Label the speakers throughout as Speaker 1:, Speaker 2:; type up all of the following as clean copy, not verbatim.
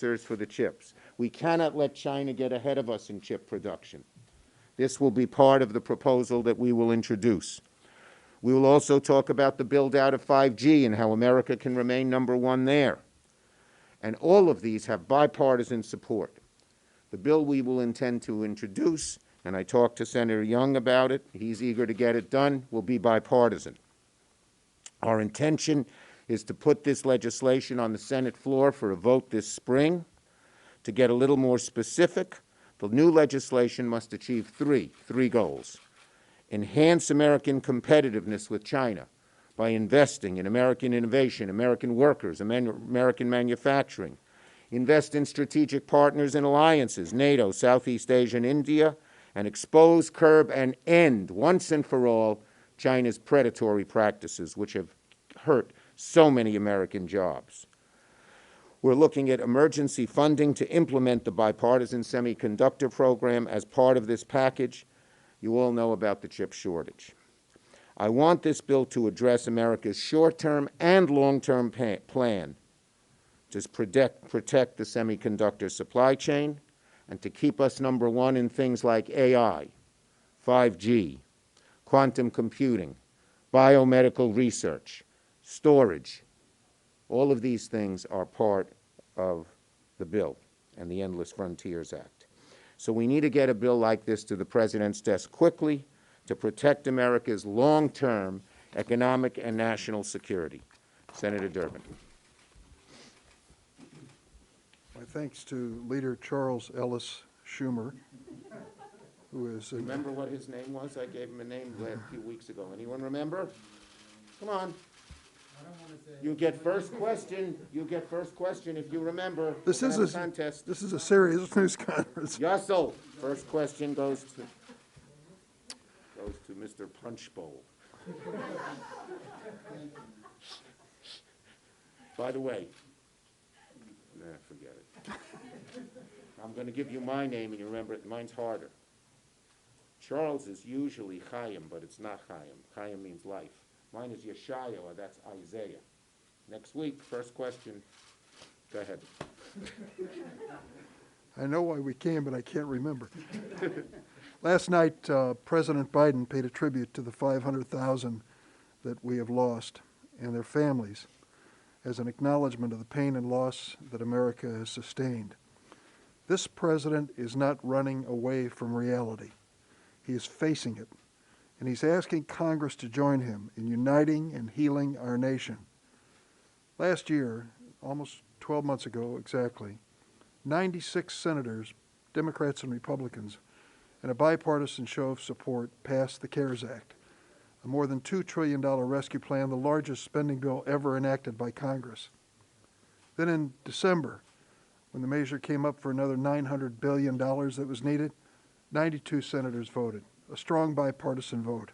Speaker 1: for the chips. We cannot let China get ahead of us in chip production. This will be part of the proposal that we will introduce. We will also talk about the build-out of 5G and how America can remain number one there. And all of these have bipartisan support. The bill we will intend to introduce, and I talked to Senator Young about it, he's eager to get it done, will be bipartisan. Our intention is to put this legislation on the Senate floor for a vote this spring. To get a little more specific, the new legislation must achieve three goals. Enhance American competitiveness with China by investing in American innovation, American workers, American manufacturing. Invest in strategic partners and alliances, NATO, Southeast Asia, and India, and expose, curb, and end, once and for all, China's predatory practices, which have hurt so many American jobs. We're looking at emergency funding to implement the bipartisan semiconductor program as part of this package. You all know about the chip shortage. I want this bill to address America's short-term and long-term plan to protect the semiconductor supply chain and to keep us number one in things like AI, 5G, quantum computing, biomedical research, storage. All of these things are part of the bill and the Endless Frontiers Act. So we need to get a bill like this to the President's desk quickly to protect America's long-term economic and national security. Senator Durbin.
Speaker 2: My thanks to Leader Charles Ellis Schumer, who is...
Speaker 1: Remember what his name was? I gave him a name a few weeks ago. Anyone remember? Come on. You get first question. You get first question if you remember.
Speaker 2: This is a contest. This is a serious news conference.
Speaker 1: Yussel. First question goes to Mr. Punch Bowl. By the way, forget it. I'm going to give you my name, and you remember it. Mine's harder. Charles is usually Chaim, but it's not Chaim. Chaim means life. Mine is Yeshayahu, that's Isaiah. Next week, first question. Go ahead.
Speaker 2: I know why we came, but I can't remember. Last night, President Biden paid a tribute to the 500,000 that we have lost and their families as an acknowledgement of the pain and loss that America has sustained. This president is not running away from reality. He is facing it. And he's asking Congress to join him in uniting and healing our nation. Last year, almost 12 months ago exactly, 96 senators, Democrats and Republicans, in a bipartisan show of support, passed the CARES Act, a more than $2 trillion rescue plan, the largest spending bill ever enacted by Congress. Then in December, when the measure came up for another $900 billion that was needed, 92 senators voted. A strong bipartisan vote.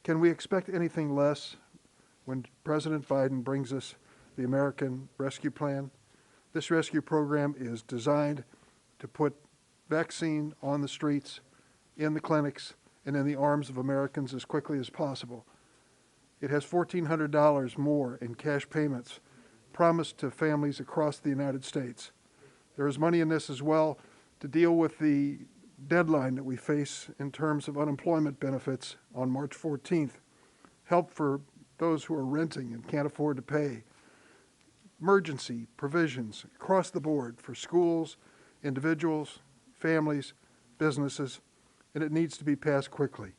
Speaker 2: Can we expect anything less when President Biden brings us the American Rescue Plan? This rescue program is designed to put vaccine on the streets, in the clinics, and in the arms of Americans as quickly as possible. It has $1,400 more in cash payments promised to families across the United States. There is money in this as well to deal with the deadline that we face in terms of unemployment benefits on March 14th, help for those who are renting and can't afford to pay, emergency provisions across the board for schools, individuals, families, businesses, and it needs to be passed quickly.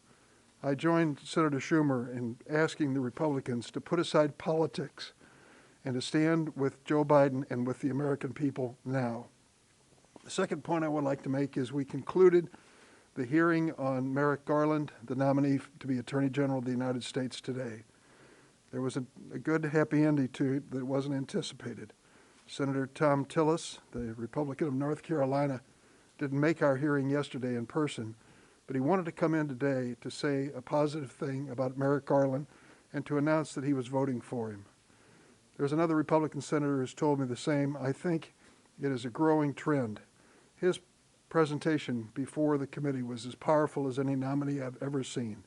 Speaker 2: I joined Senator Schumer in asking the Republicans to put aside politics and to stand with Joe Biden and with the American people now. The second point I would like to make is we concluded the hearing on Merrick Garland, the nominee to be Attorney General of the United States today. There was a good happy ending to it that wasn't anticipated. Senator Tom Tillis, the Republican of North Carolina, didn't make our hearing yesterday in person, but he wanted to come in today to say a positive thing about Merrick Garland and to announce that he was voting for him. There's another Republican senator who's told me the same. I think it is a growing trend. His presentation before the committee was as powerful as any nominee I've ever seen.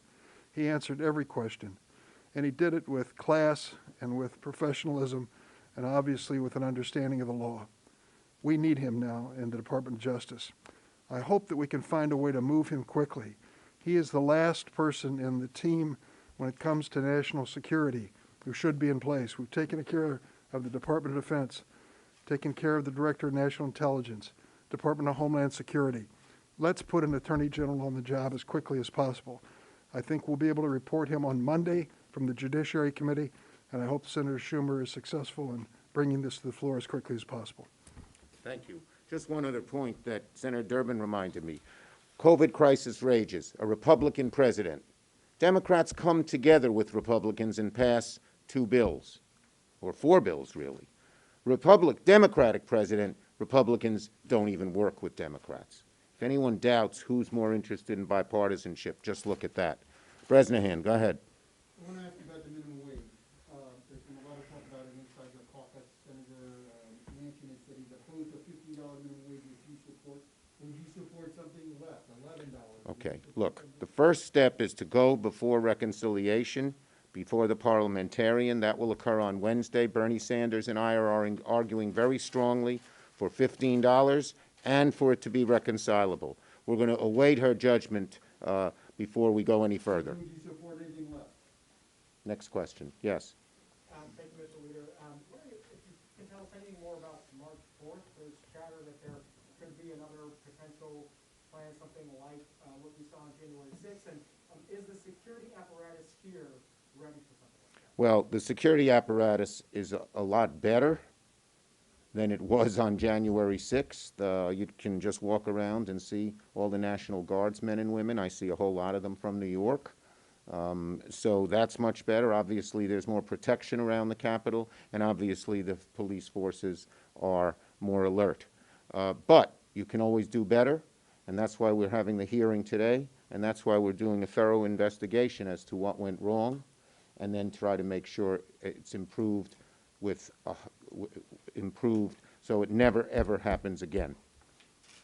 Speaker 2: He answered every question, and he did it with class and with professionalism and obviously with an understanding of the law. We need him now in the Department of Justice. I hope that we can find a way to move him quickly. He is the last person in the team when it comes to national security who should be in place. We've taken care of the Department of Defense, taken care of the Director of National Intelligence, Department of Homeland Security. Let's put an Attorney General on the job as quickly as possible. I think we'll be able to report him on Monday from the Judiciary Committee, and I hope Senator Schumer is successful in bringing this to the floor as quickly as possible.
Speaker 1: Thank you. Just one other point that Senator Durbin reminded me. COVID crisis rages, a Republican president. Democrats come together with Republicans and pass 2 bills, or 4 bills, really. Democratic president, Republicans don't even work with Democrats. If anyone doubts who's more interested in bipartisanship, just look at that. Bresnahan, go ahead.
Speaker 3: I want to ask you about the minimum wage. There's been a lot of talk about it inside the caucus. Senator Manchin has said he's opposed to $50 minimum wage, which you support. Would you support something less, $11?
Speaker 1: Okay, look, the first step is to go before reconciliation, before the parliamentarian. That will occur on Wednesday. Bernie Sanders and I are arguing very strongly for $15 and for it to be reconcilable. We're going to await her judgment before we go any further.
Speaker 3: Would you support anything less?
Speaker 1: Next question. Yes.
Speaker 4: Thank you, Mr. Leader. Wondering if you can tell us anything more about March 4th. There's chatter that there could be another potential plan, something like what we saw on January 6th. And is the security apparatus here ready for something like that?
Speaker 1: Well, the security apparatus is a lot better than it was on January 6th. You can just walk around and see all the National Guards men and women. I see a whole lot of them from New York. So that's much better. Obviously, there's more protection around the Capitol, and obviously the police forces are more alert. But you can always do better, and that's why we're having the hearing today, and that's why we're doing a thorough investigation as to what went wrong, and then try to make sure it's improved so it never, ever happens again.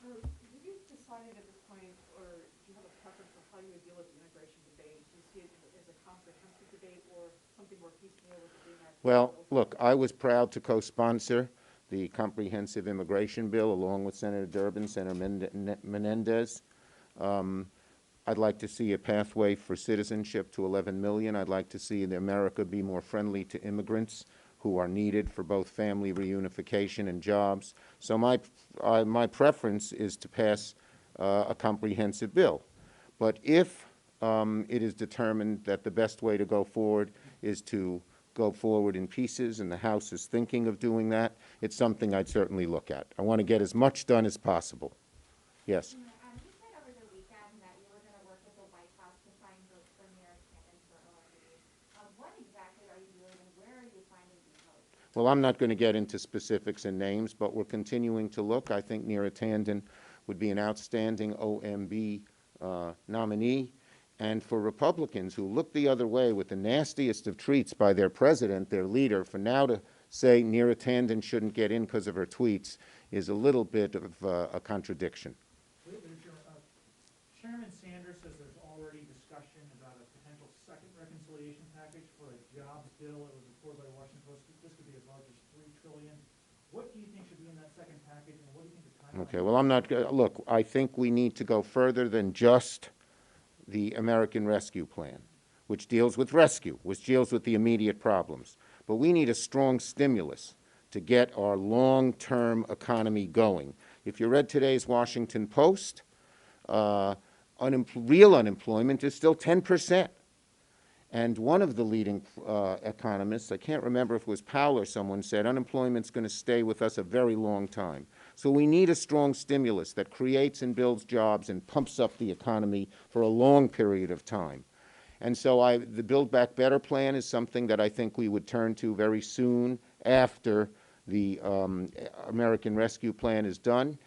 Speaker 5: Have you decided at this point, or do you have a preference for how you would deal with the immigration debate? Do you see it as a comprehensive debate or something more piecemeal with the DMAC?
Speaker 1: Well, look, I was proud to co-sponsor the comprehensive immigration bill along with Senator Durbin, Senator Menendez. I'd like to see a pathway for citizenship to 11 million. I'd like to see America be more friendly to immigrants who are needed for both family reunification and jobs. So my preference is to pass a comprehensive bill. But if it is determined that the best way to go forward is to go forward in pieces, and the House is thinking of doing that, it's something I'd certainly look at. I want to get as much done as possible. Yes?
Speaker 6: You said over the weekend that you were going to work with the White House to find votes for Neera Tanden for OMB. What exactly are you doing, and where are you finding these votes?
Speaker 1: Well, I'm not going to get into specifics and names, but we're continuing to look. I think Neera Tanden would be an outstanding OMB nominee. And for Republicans who look the other way with the nastiest of treats by their president, their leader, for now to say Neera Tanden shouldn't get in because of her tweets is a little bit of a contradiction.
Speaker 7: Chairman Sanders says there's already discussion about a potential second reconciliation package for a jobs bill. It was reported by the Washington Post that this could be as large as $3 trillion. What do you think should be in that second package, and what do you think the timeline?
Speaker 1: Okay, well, I'm not, look, I think we need to go further than just the American Rescue Plan, which deals with rescue, which deals with the immediate problems. But we need a strong stimulus to get our long-term economy going. If you read today's Washington Post, real unemployment is still 10%. And one of the leading economists, I can't remember if it was Powell or someone, said unemployment's going to stay with us a very long time. So we need a strong stimulus that creates and builds jobs and pumps up the economy for a long period of time. And so the Build Back Better plan is something that I think we would turn to very soon after the American Rescue Plan is done.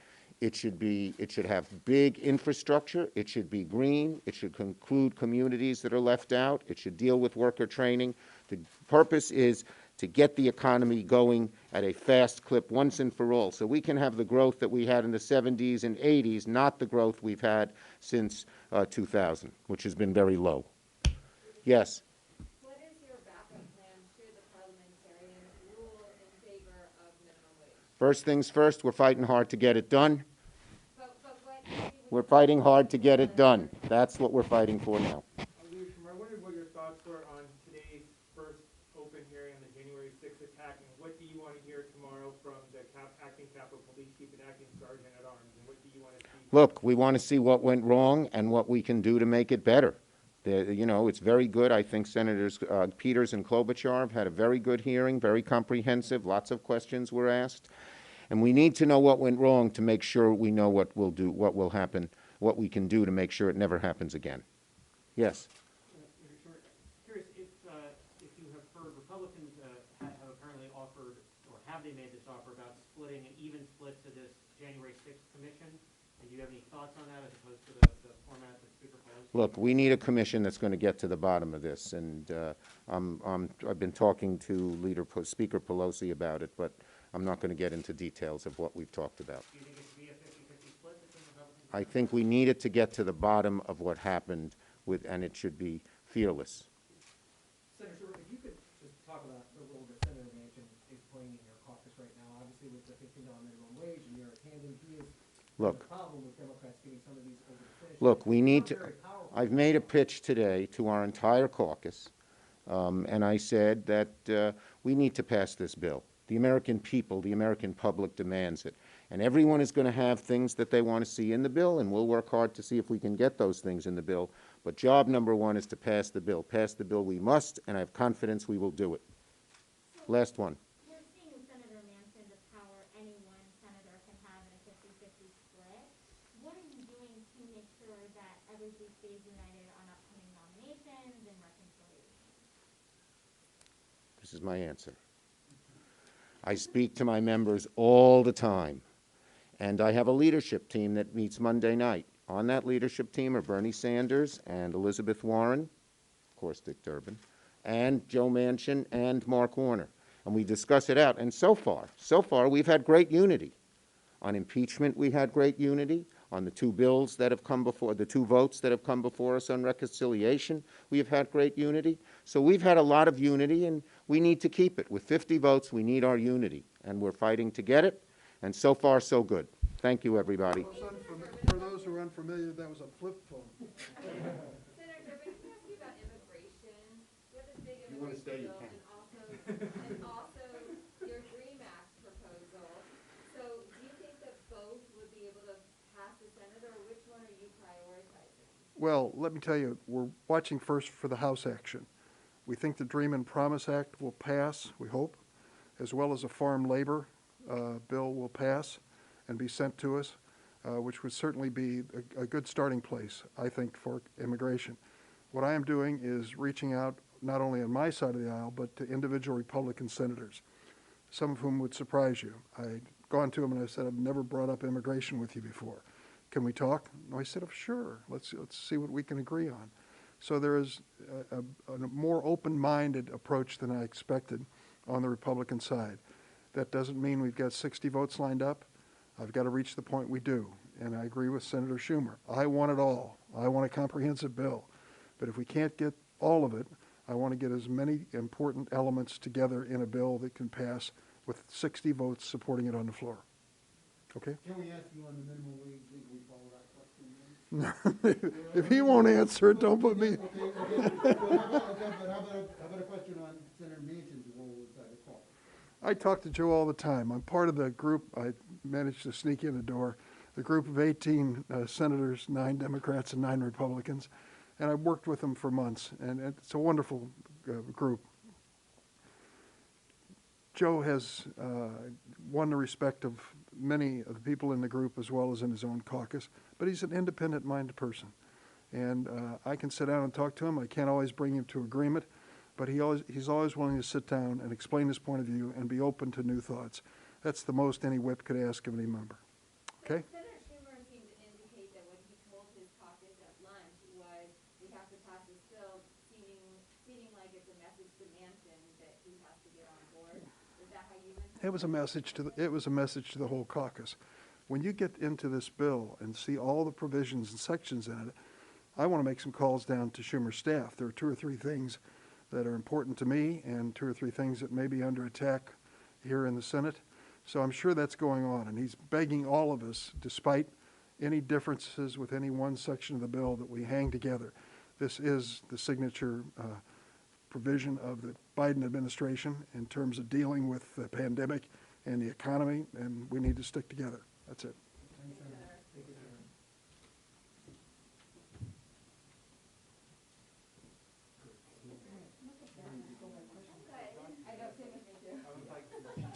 Speaker 1: It should have big infrastructure. It should be green. It should include communities that are left out. It should deal with worker training. The purpose is to get the economy going at a fast clip once and for all, so we can have the growth that we had in the 70s and 80s, not the growth we've had since 2000, which has been very low. Yes?
Speaker 6: What is your backup plan should the parliamentarian rule in favor of minimum wage?
Speaker 1: First things first, we're fighting hard to get it done.
Speaker 6: But what issue would
Speaker 1: We're
Speaker 6: you
Speaker 1: fighting hard to
Speaker 6: like
Speaker 1: get it done. That's what we're fighting for now.
Speaker 8: Leader Schumer, I wondered what your thoughts were on today's first open hearing on the January 6th attack, and what do you want to hear tomorrow from the acting Capitol Police Chief and acting Sergeant at Arms, and what do you want to see?
Speaker 1: Look, we want to see what went wrong and what we can do to make it better. You know, it's very good. I think Senators Peters and Klobuchar have had a very good hearing, very comprehensive. Lots of questions were asked. And we need to know what went wrong to make sure we know what will do, what will happen, what we can do to make sure it never happens again. Yes?
Speaker 7: Leader Schumer, curious if you have heard Republicans have apparently offered, or have they made this offer about splitting an even split to this January 6th commission? And do you have any thoughts on that as opposed to the format that Speaker Pelosi?
Speaker 1: Look, we need a commission that's going to get to the bottom of this, and I've been talking to Speaker Pelosi about it, but I'm not going to get into details of what we've talked about.
Speaker 7: Do you think it should be a 50-50 split between Republicans?
Speaker 1: I think we needed to get to the bottom of what happened and it should be fearless.
Speaker 4: Senator Schumer, if you could just talk about a little bit, Senator Manchin is playing in your caucus right now, obviously with the $15 minimum wage, and Neera Tanden, he is
Speaker 1: Look.
Speaker 4: the problem with Democrats getting some of these over the finish.
Speaker 1: Look, we need to,
Speaker 4: Very powerful.
Speaker 1: I've made a pitch today to our entire caucus, and I said that we need to pass this bill. The American people, the American public demands it. And everyone is going to have things that they want to see in the bill, and we'll work hard to see if we can get those things in the bill. But job number one is to pass the bill. Pass the bill we must, and I have confidence we will do it. Last one.
Speaker 6: We're seeing Senator Manchin the power any one senator can have in a 50-50 split. What are you doing to make sure that everybody stays united on upcoming nominations and reconciliation?
Speaker 1: This is my answer. I speak to my members all the time, and I have a leadership team that meets Monday night. On that leadership team are Bernie Sanders and Elizabeth Warren, of course Dick Durbin, and Joe Manchin and Mark Warner. And we discuss it out. And so far, we've had great unity. On impeachment, we had great unity. On the two bills that have come before, the two votes that have come before us on reconciliation, we have had great unity. So we've had a lot of unity, and we need to keep it. With 50 votes, we need our unity, and we're fighting to get it. And so far, so good. Thank you, everybody.
Speaker 2: For those who are unfamiliar, that was a flip phone.
Speaker 6: Senator Durbin, can I ask you about immigration? You have this big
Speaker 1: You wanna stay,
Speaker 6: immigration
Speaker 1: you
Speaker 6: bill, and also your DREAM Act proposal. So do you think that both would be able to pass the Senate, or which one are you prioritizing?
Speaker 2: Well, let me tell you, we're watching first for the House action. We think the Dream and Promise Act will pass, we hope, as well as a farm labor bill will pass and be sent to us, which would certainly be a good starting place, I think, for immigration. What I am doing is reaching out not only on my side of the aisle, but to individual Republican senators, some of whom would surprise you. I'd gone to them and I said, I've never brought up immigration with you before. Can we talk? And I said, oh, sure, let's see what we can agree on. So there is a more open-minded approach than I expected on the Republican side. That doesn't mean we've got 60 votes lined up. I've got to reach the point we do. And I agree with Senator Schumer. I want it all. I want a comprehensive bill. But if we can't get all of it, I want to get as many important elements together in a bill that can pass with 60 votes supporting it on the floor. Okay?
Speaker 3: Can we ask you on the minimum wage, legally follow that question then?
Speaker 2: If he won't answer it, don't put me.
Speaker 3: Okay, but how about a question on Senator Manchin's role inside the caucus?
Speaker 2: I talk to Joe all the time. I'm part of the group. I managed to sneak in the door. The group of 18 senators, 9 Democrats and 9 Republicans. And I've worked with them for months, and it's a wonderful group. Joe has won the respect of many of the people in the group as well as in his own caucus, but he's an independent-minded person. And I can sit down and talk to him. I can't always bring him to agreement, but he's always willing to sit down and explain his point of view and be open to new thoughts. That's the most any whip could ask of any member. Okay?
Speaker 6: Senator Schumer seemed to indicate that what he told his caucus at lunch was, we have to pass this bill, seeming like it's a message to Manchin that he has to get on board. Is that how you interpret it?
Speaker 2: It was a message to the whole caucus. When you get into this bill and see all the provisions and sections in it, I want to make some calls down to Schumer's staff. There are 2 or 3 things that are important to me and 2 or 3 things that may be under attack here in the Senate. So I'm sure that's going on, and he's begging all of us, despite any differences with any one section of the bill, that we hang together. This is the signature provision of the Biden administration in terms of dealing with the pandemic and the economy, and we need to stick together. That's it.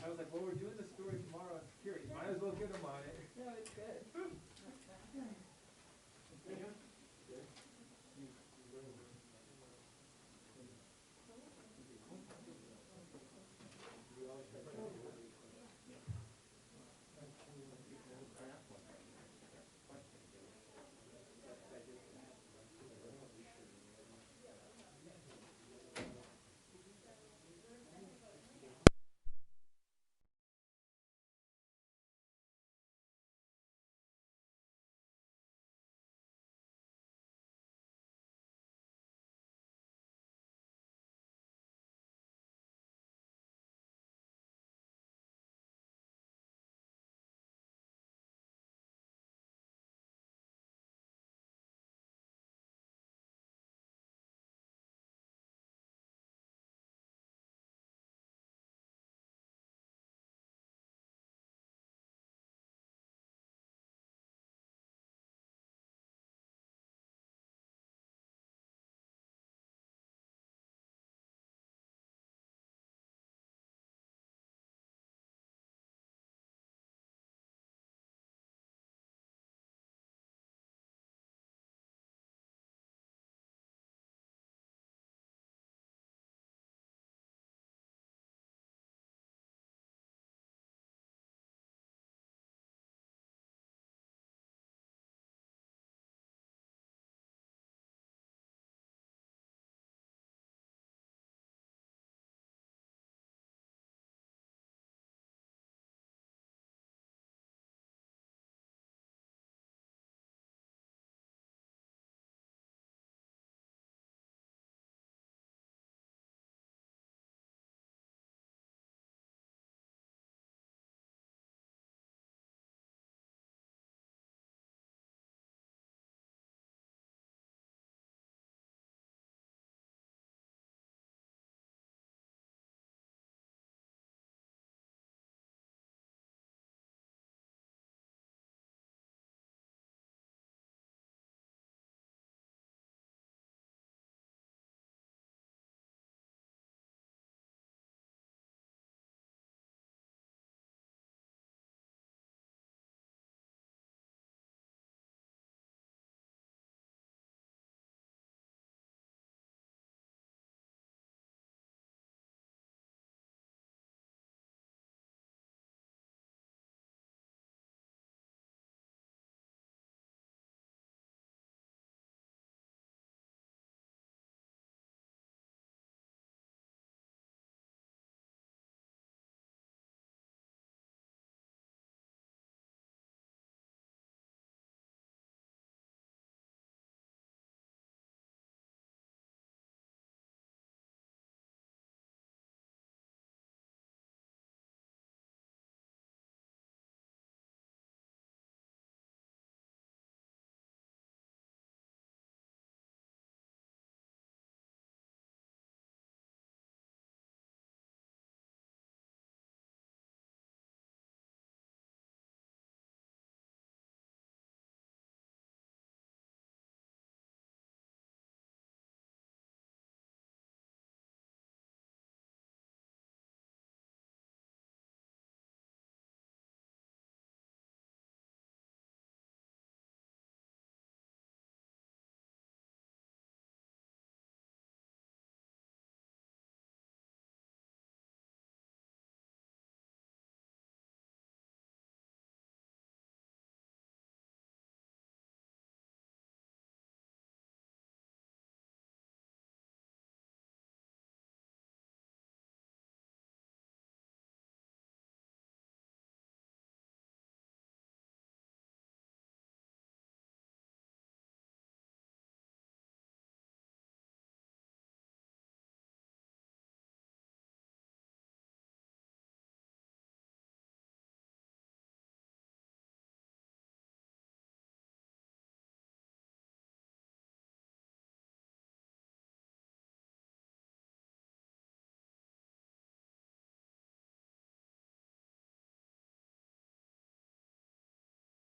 Speaker 8: I was like, well, we're doing the story tomorrow on security. Might as well get them on it.
Speaker 5: No, it's good.